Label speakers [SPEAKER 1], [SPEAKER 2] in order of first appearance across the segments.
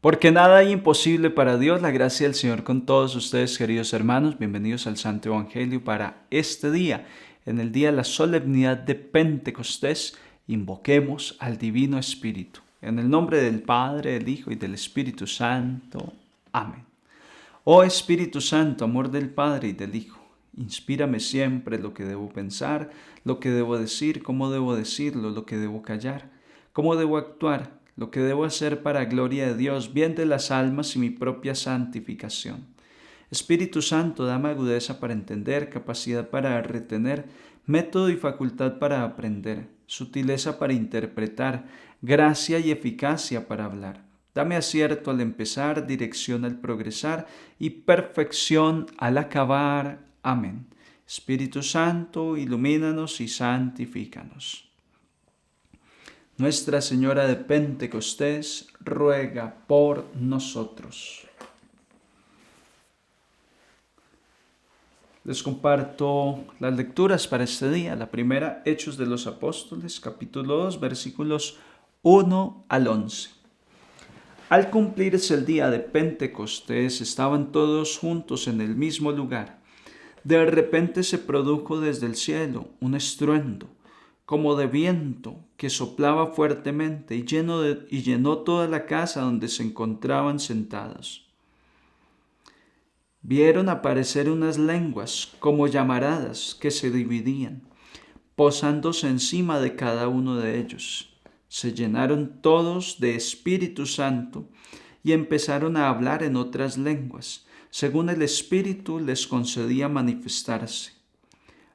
[SPEAKER 1] Porque nada hay imposible para Dios. La gracia del Señor con todos ustedes, queridos hermanos. Bienvenidos al Santo Evangelio para este día. En el día de la solemnidad de Pentecostés, invoquemos al Divino Espíritu. En el nombre del Padre, del Hijo y del Espíritu Santo. Amén. Oh Espíritu Santo, amor del Padre y del Hijo, inspírame siempre lo que debo pensar, lo que debo decir, cómo debo decirlo, lo que debo callar, cómo debo actuar, lo que debo hacer para gloria de Dios, bien de las almas y mi propia santificación. Espíritu Santo, dame agudeza para entender, capacidad para retener, método y facultad para aprender, sutileza para interpretar, gracia y eficacia para hablar. Dame acierto al empezar, dirección al progresar y perfección al acabar. Amén. Espíritu Santo, ilumínanos y santifícanos. Nuestra Señora de Pentecostés, ruega por nosotros. Les comparto las lecturas para este día. La primera, Hechos de los Apóstoles, capítulo 2, versículos 1 al 11. Al cumplirse el día de Pentecostés, estaban todos juntos en el mismo lugar. De repente se produjo desde el cielo un estruendo, como de viento, que soplaba fuertemente y llenó toda la casa donde se encontraban sentados. Vieron aparecer unas lenguas, como llamaradas, que se dividían, posándose encima de cada uno de ellos. Se llenaron todos de Espíritu Santo y empezaron a hablar en otras lenguas, según el Espíritu les concedía manifestarse.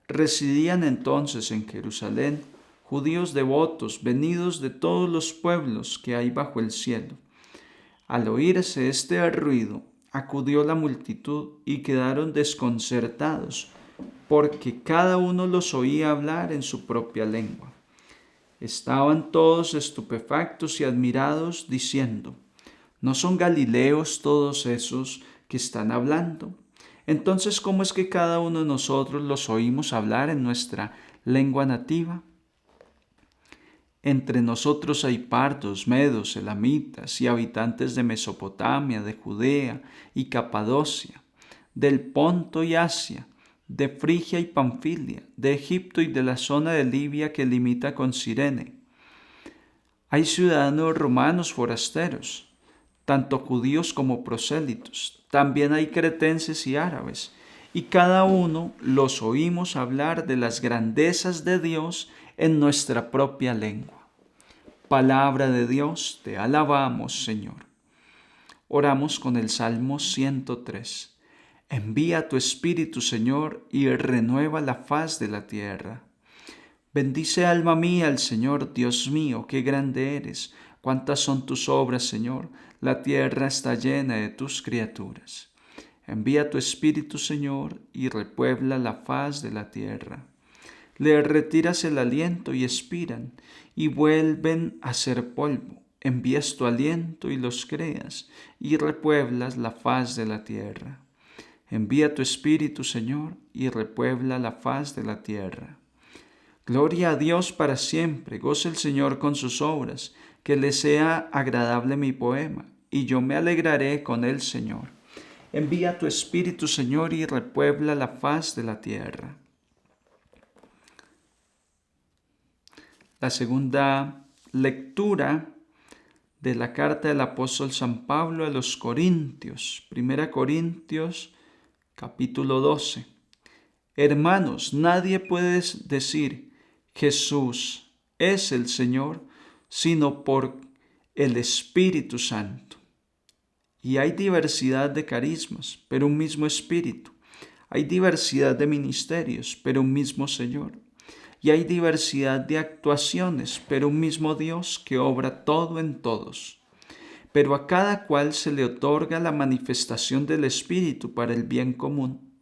[SPEAKER 1] Residían entonces en Jerusalén judíos devotos venidos de todos los pueblos que hay bajo el cielo. Al oírse este ruido, acudió la multitud y quedaron desconcertados, porque cada uno los oía hablar en su propia lengua. Estaban todos estupefactos y admirados, diciendo: ¿no son galileos todos esos que están hablando? Entonces, ¿cómo es que cada uno de nosotros los oímos hablar en nuestra lengua nativa? Entre nosotros hay partos, medos, elamitas y habitantes de Mesopotamia, de Judea y Capadocia, del Ponto y Asia, de Frigia y Panfilia, de Egipto y de la zona de Libia que limita con Cirene. Hay ciudadanos romanos forasteros, tanto judíos como prosélitos. También hay cretenses y árabes, y cada uno los oímos hablar de las grandezas de Dios en nuestra propia lengua. Palabra de Dios, te alabamos, Señor. Oramos con el Salmo 103. Envía tu Espíritu, Señor, y renueva la faz de la tierra. Bendice alma mía al Señor, Dios mío, qué grande eres. Cuántas son tus obras, Señor. La tierra está llena de tus criaturas. Envía tu Espíritu, Señor, y repuebla la faz de la tierra. Le retiras el aliento y expiran, y vuelven a ser polvo. Envías tu aliento y los creas, y repueblas la faz de la tierra. Envía tu Espíritu, Señor, y repuebla la faz de la tierra. Gloria a Dios para siempre, goce el Señor con sus obras, que le sea agradable mi poema, y yo me alegraré con el Señor. Envía tu Espíritu, Señor, y repuebla la faz de la tierra. La segunda lectura de la carta del apóstol San Pablo a los Corintios, 1 Corintios, capítulo 12. Hermanos, nadie puede decir Jesús es el Señor, sino por el Espíritu Santo. Y hay diversidad de carismas, pero un mismo Espíritu. Hay diversidad de ministerios, pero un mismo Señor. Y hay diversidad de actuaciones, pero un mismo Dios que obra todo en todos. Pero a cada cual se le otorga la manifestación del Espíritu para el bien común.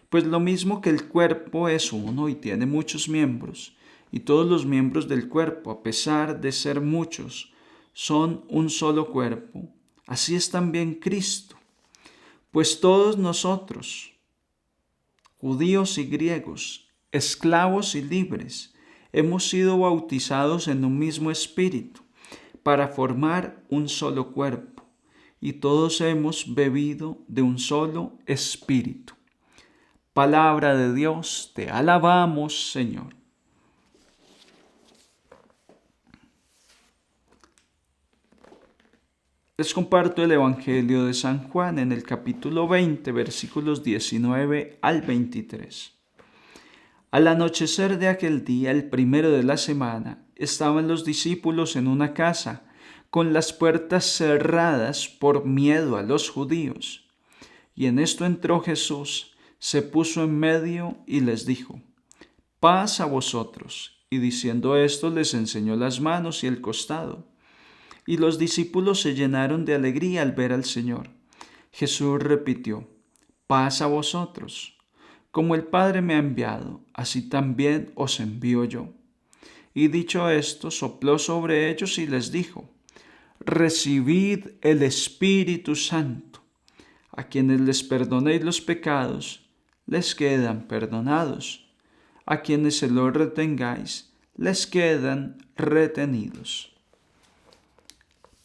[SPEAKER 1] Pues lo mismo que el cuerpo es uno y tiene muchos miembros, y todos los miembros del cuerpo, a pesar de ser muchos, son un solo cuerpo, así es también Cristo. Pues todos nosotros, judíos y griegos, esclavos y libres, hemos sido bautizados en un mismo espíritu, para formar un solo cuerpo, y todos hemos bebido de un solo espíritu. Palabra de Dios, te alabamos, Señor. Les comparto el Evangelio de San Juan en el capítulo 20, versículos 19 al 23. Al anochecer de aquel día, el primero de la semana, estaban los discípulos en una casa, con las puertas cerradas por miedo a los judíos. Y en esto entró Jesús, se puso en medio y les dijo: paz a vosotros. Y diciendo esto, les enseñó las manos y el costado. Y los discípulos se llenaron de alegría al ver al Señor. Jesús repitió: paz a vosotros. Como el Padre me ha enviado, así también os envío yo. Y dicho esto, sopló sobre ellos y les dijo: recibid el Espíritu Santo. A quienes les perdonéis los pecados, les quedan perdonados. A quienes se los retengáis, les quedan retenidos.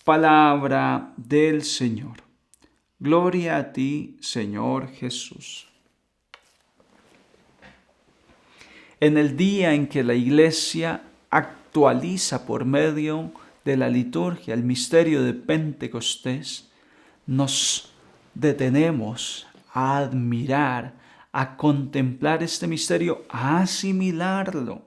[SPEAKER 1] Palabra del Señor. Gloria a ti, Señor Jesús. En el día en que la Iglesia actualiza por medio de la liturgia el misterio de Pentecostés, nos detenemos a admirar, a contemplar este misterio, a asimilarlo,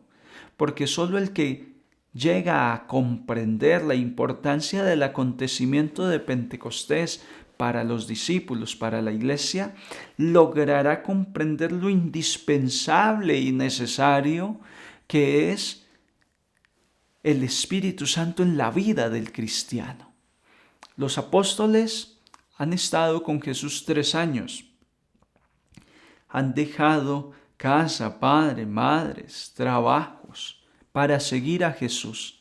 [SPEAKER 1] porque solo el que llega a comprender la importancia del acontecimiento de Pentecostés para los discípulos, para la Iglesia, logrará comprender lo indispensable y necesario que es el Espíritu Santo en la vida del cristiano. Los apóstoles han estado con Jesús 3 años. Han dejado casa, padre, madres, trabajos para seguir a Jesús.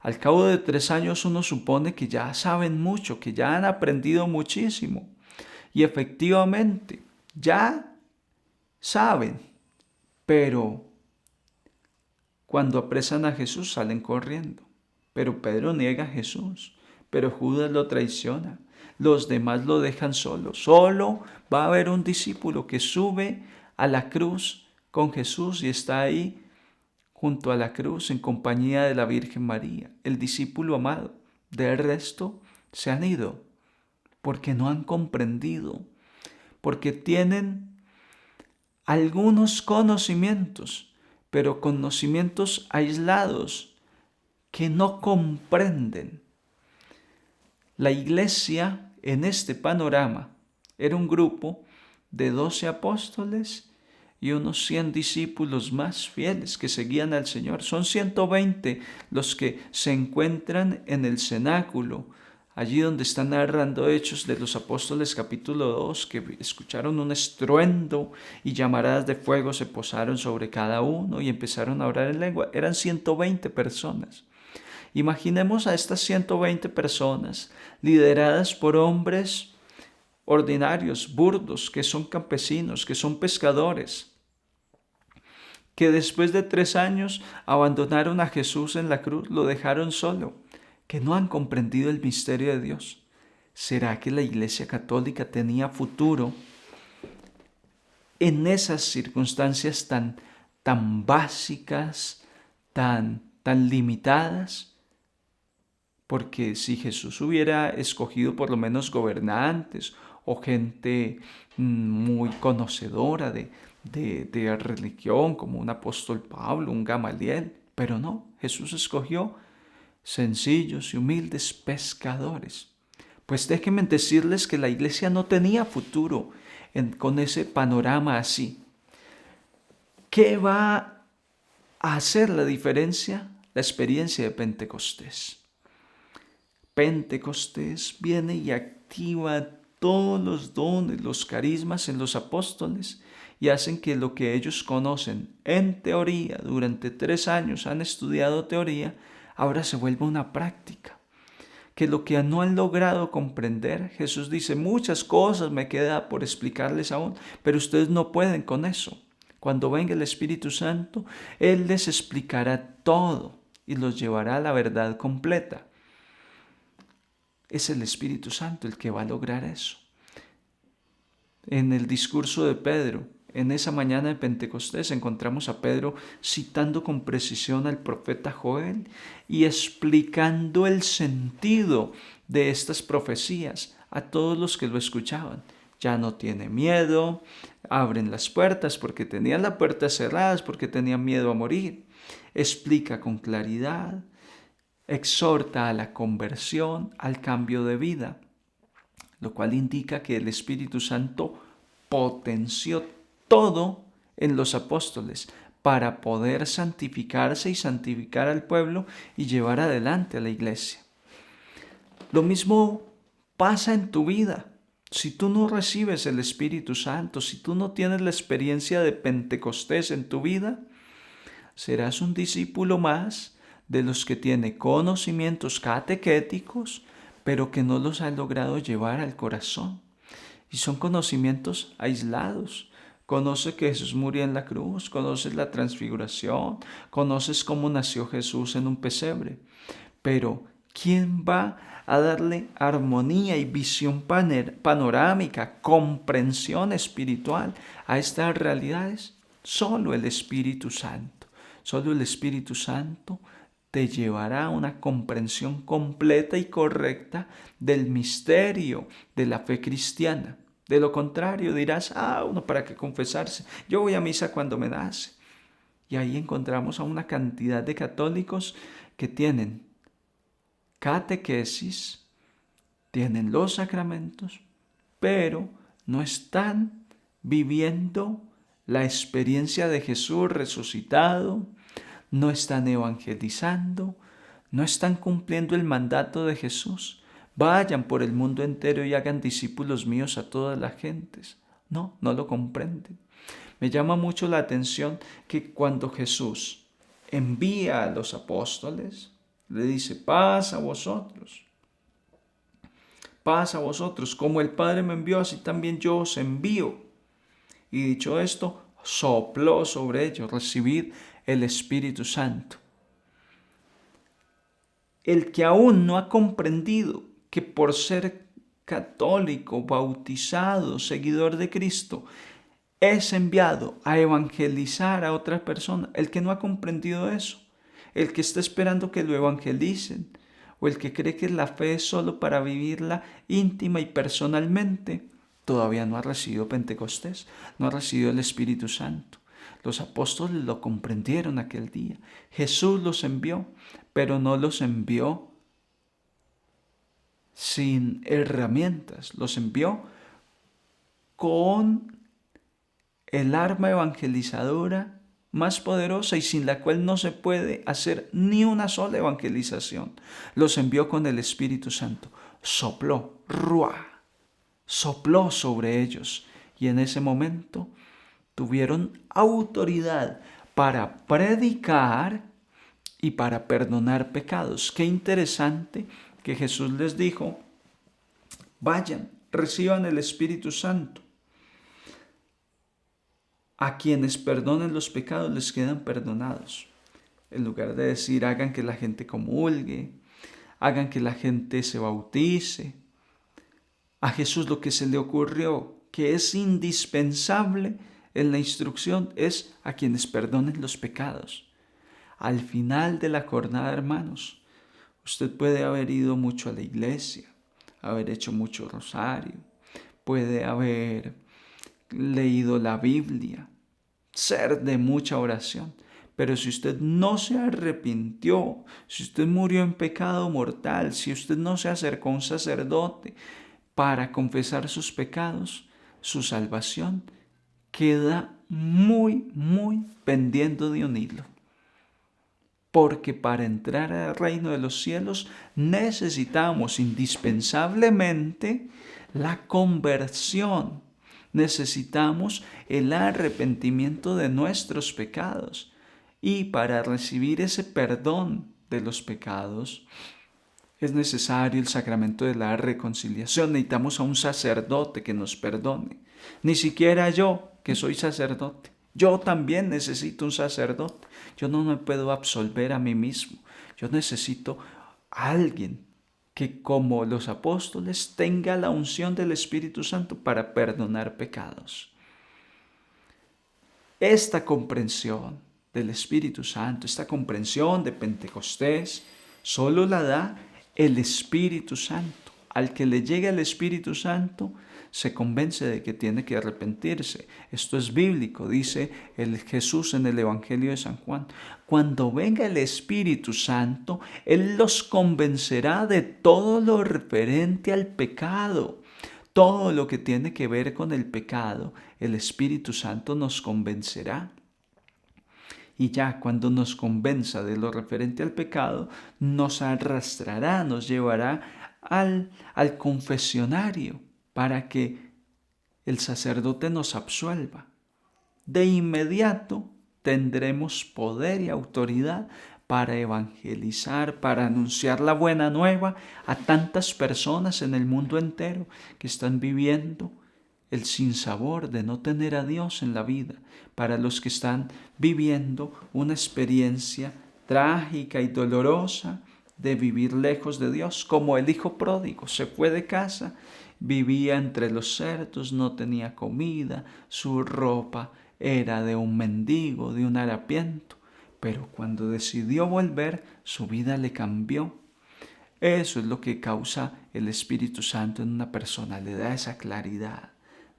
[SPEAKER 1] Al cabo de 3 años uno supone que ya saben mucho, que ya han aprendido muchísimo. Y efectivamente, ya saben, pero cuando apresan a Jesús salen corriendo. Pero Pedro niega a Jesús, pero Judas lo traiciona. Los demás lo dejan solo. Solo va a haber un discípulo que sube a la cruz con Jesús y está ahí junto a la cruz en compañía de la Virgen María, el discípulo amado. Del resto se han ido porque no han comprendido, porque tienen algunos conocimientos, pero conocimientos aislados que no comprenden. La Iglesia en este panorama era un grupo de 12 apóstoles y unos 100 discípulos más fieles que seguían al Señor. Son 120 los que se encuentran en el cenáculo, allí donde están narrando Hechos de los Apóstoles capítulo 2, que escucharon un estruendo y llamaradas de fuego se posaron sobre cada uno y empezaron a orar en lengua. Eran 120 personas. Imaginemos a estas 120 personas lideradas por hombres ordinarios, burdos, que son campesinos, que son pescadores, que después de 3 años abandonaron a Jesús en la cruz, lo dejaron solo, que no han comprendido el misterio de Dios. ¿Será que la Iglesia Católica tenía futuro en esas circunstancias tan básicas, tan limitadas? Porque si Jesús hubiera escogido por lo menos gobernantes o gente muy conocedora de religión, como un apóstol Pablo, un Gamaliel, pero no, Jesús escogió sencillos y humildes pescadores. Pues déjenme decirles que la Iglesia no tenía futuro con ese panorama así. ¿Qué va a hacer la diferencia? La experiencia de Pentecostés. Pentecostés viene y activa todos los dones, los carismas en los apóstoles y hacen que lo que ellos conocen en teoría, durante 3 años han estudiado teoría, ahora se vuelva una práctica. Que lo que no han logrado comprender, Jesús dice, muchas cosas me queda por explicarles aún, pero ustedes no pueden con eso. Cuando venga el Espíritu Santo, Él les explicará todo y los llevará a la verdad completa. Es el Espíritu Santo el que va a lograr eso. En el discurso de Pedro, en esa mañana de Pentecostés, encontramos a Pedro citando con precisión al profeta Joel y explicando el sentido de estas profecías a todos los que lo escuchaban. Ya no tiene miedo, abren las puertas porque tenían las puertas cerradas, porque tenían miedo a morir. Explica con claridad, exhorta a la conversión, al cambio de vida, lo cual indica que el Espíritu Santo potenció todo en los apóstoles para poder santificarse y santificar al pueblo y llevar adelante a la iglesia. Lo mismo pasa en tu vida. Si tú no recibes el Espíritu Santo, si tú no tienes la experiencia de Pentecostés en tu vida, serás un discípulo más de los que tiene conocimientos catequéticos, pero que no los ha logrado llevar al corazón. Y son conocimientos aislados. Conoces que Jesús murió en la cruz, conoces la transfiguración, conoces cómo nació Jesús en un pesebre. Pero, ¿quién va a darle armonía y visión panorámica, comprensión espiritual a estas realidades? Solo el Espíritu Santo. Solo el Espíritu Santo te llevará a una comprensión completa y correcta del misterio de la fe cristiana. De lo contrario dirás, uno para qué confesarse, yo voy a misa cuando me nace. Y ahí encontramos a una cantidad de católicos que tienen catequesis, tienen los sacramentos, pero no están viviendo la experiencia de Jesús resucitado, no están evangelizando, no están cumpliendo el mandato de Jesús. Vayan por el mundo entero y hagan discípulos míos a todas las gentes. No lo comprenden. Me llama mucho la atención que cuando Jesús envía a los apóstoles, le dice, paz a vosotros, como el Padre me envió, así también yo os envío. Y dicho esto, sopló sobre ellos, recibid el Espíritu Santo. El que aún no ha comprendido que por ser católico, bautizado, seguidor de Cristo, es enviado a evangelizar a otra persona, el que no ha comprendido eso, el que está esperando que lo evangelicen, o el que cree que la fe es solo para vivirla íntima y personalmente, todavía no ha recibido Pentecostés, no ha recibido el Espíritu Santo. Los apóstoles lo comprendieron aquel día. Jesús los envió, pero no los envió sin herramientas, los envió con el arma evangelizadora más poderosa y sin la cual no se puede hacer ni una sola evangelización. Los envió con el Espíritu Santo. Sopló, ruá, sopló sobre ellos y en ese momento tuvieron autoridad para predicar y para perdonar pecados. Qué interesante que Jesús les dijo, vayan, reciban el Espíritu Santo. A quienes perdonen los pecados les quedan perdonados. En lugar de decir, hagan que la gente comulgue, hagan que la gente se bautice. A Jesús lo que se le ocurrió, que es indispensable en la instrucción, es a quienes perdonen los pecados. Al final de la jornada, hermanos, usted puede haber ido mucho a la iglesia, haber hecho mucho rosario, puede haber leído la Biblia, ser de mucha oración, pero si usted no se arrepintió, si usted murió en pecado mortal, si usted no se acercó a un sacerdote para confesar sus pecados, su salvación queda muy pendiendo de un hilo. Porque para entrar al reino de los cielos necesitamos indispensablemente la conversión. Necesitamos el arrepentimiento de nuestros pecados. Y para recibir ese perdón de los pecados es necesario el sacramento de la reconciliación. Necesitamos a un sacerdote que nos perdone. Ni siquiera yo, que soy sacerdote. Yo también necesito un sacerdote. Yo no me puedo absolver a mí mismo. Yo necesito a alguien que como los apóstoles tenga la unción del Espíritu Santo para perdonar pecados. Esta comprensión del Espíritu Santo, esta comprensión de Pentecostés, solo la da el Espíritu Santo. Al que le llegue el Espíritu Santo, se convence de que tiene que arrepentirse. Esto es bíblico, dice el Jesús en el Evangelio de San Juan. Cuando venga el Espíritu Santo, Él los convencerá de todo lo referente al pecado. Todo lo que tiene que ver con el pecado, el Espíritu Santo nos convencerá. Y ya cuando nos convenza de lo referente al pecado, nos arrastrará, nos llevará al confesionario para que el sacerdote nos absuelva. De inmediato tendremos poder y autoridad para evangelizar, para anunciar la buena nueva a tantas personas en el mundo entero que están viviendo el sinsabor de no tener a Dios en la vida, para los que están viviendo una experiencia trágica y dolorosa de vivir lejos de Dios, como el hijo pródigo. Se fue de casa, vivía entre los cerdos, no tenía comida, su ropa era de un mendigo, de un harapiento, pero cuando decidió volver, su vida le cambió. Eso es lo que causa el Espíritu Santo en una persona, le da esa claridad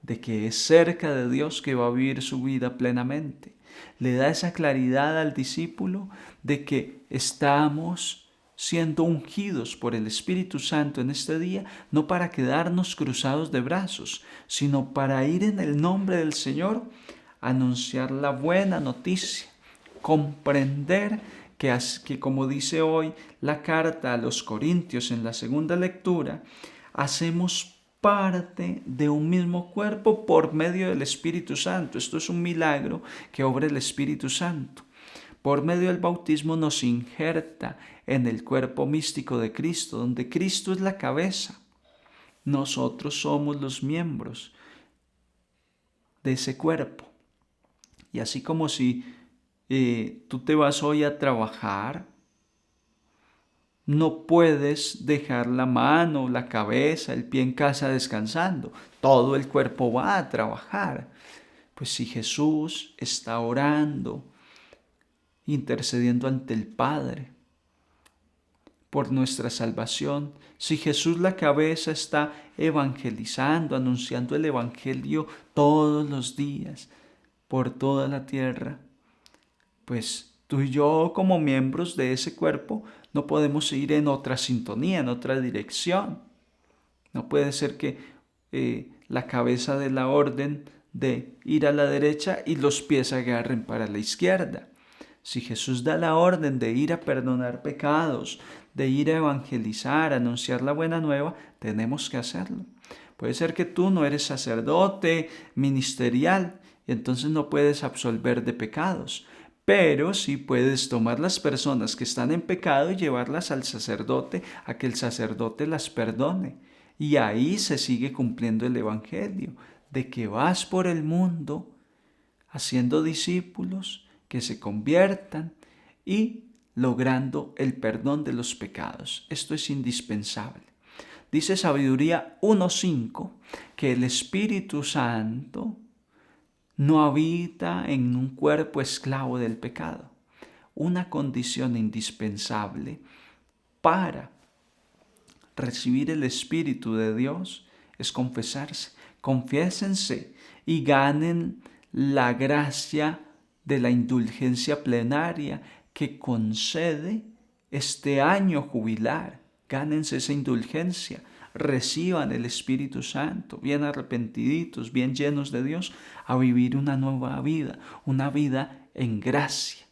[SPEAKER 1] de que es cerca de Dios que va a vivir su vida plenamente. Le da esa claridad al discípulo de que estamos siendo ungidos por el Espíritu Santo en este día, no para quedarnos cruzados de brazos, sino para ir en el nombre del Señor a anunciar la buena noticia, comprender que como dice hoy la carta a los Corintios en la segunda lectura, hacemos parte de un mismo cuerpo por medio del Espíritu Santo. Esto es un milagro que obra el Espíritu Santo. Por medio del bautismo nos injerta en el cuerpo místico de Cristo, donde Cristo es la cabeza. Nosotros somos los miembros de ese cuerpo. Y así como si tú te vas hoy a trabajar, no puedes dejar la mano, la cabeza, el pie en casa descansando. Todo el cuerpo va a trabajar. Pues si Jesús está orando, intercediendo ante el Padre por nuestra salvación, si Jesús la cabeza está evangelizando, anunciando el Evangelio todos los días por toda la tierra, pues tú y yo como miembros de ese cuerpo no podemos ir en otra sintonía, en otra dirección. No puede ser que la cabeza dé la orden de ir a la derecha y los pies agarren para la izquierda. Si Jesús da la orden de ir a perdonar pecados, de ir a evangelizar, a anunciar la buena nueva, tenemos que hacerlo. Puede ser que tú no eres sacerdote ministerial y entonces no puedes absolver de pecados, pero sí puedes tomar las personas que están en pecado y llevarlas al sacerdote a que el sacerdote las perdone. Y ahí se sigue cumpliendo el Evangelio, de que vas por el mundo haciendo discípulos que se conviertan y logrando el perdón de los pecados. Esto es indispensable. Dice Sabiduría 1:5 que el Espíritu Santo no habita en un cuerpo esclavo del pecado. Una condición indispensable para recibir el Espíritu de Dios es confesarse. Confiésense y ganen la gracia de la indulgencia plenaria que concede este año jubilar. Gánense esa indulgencia, reciban el Espíritu Santo, bien arrepentiditos, bien llenos de Dios, a vivir una nueva vida, una vida en gracia.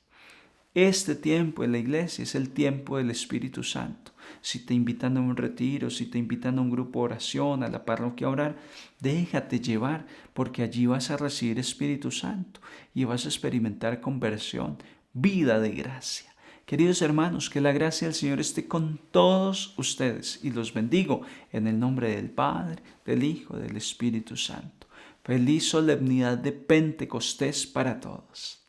[SPEAKER 1] Este tiempo en la iglesia es el tiempo del Espíritu Santo. Si te invitan a un retiro, si te invitan a un grupo de oración, a la parroquia a orar, déjate llevar, porque allí vas a recibir Espíritu Santo y vas a experimentar conversión, vida de gracia. Queridos hermanos, que la gracia del Señor esté con todos ustedes y los bendigo en el nombre del Padre, del Hijo, del Espíritu Santo. Feliz solemnidad de Pentecostés para todos.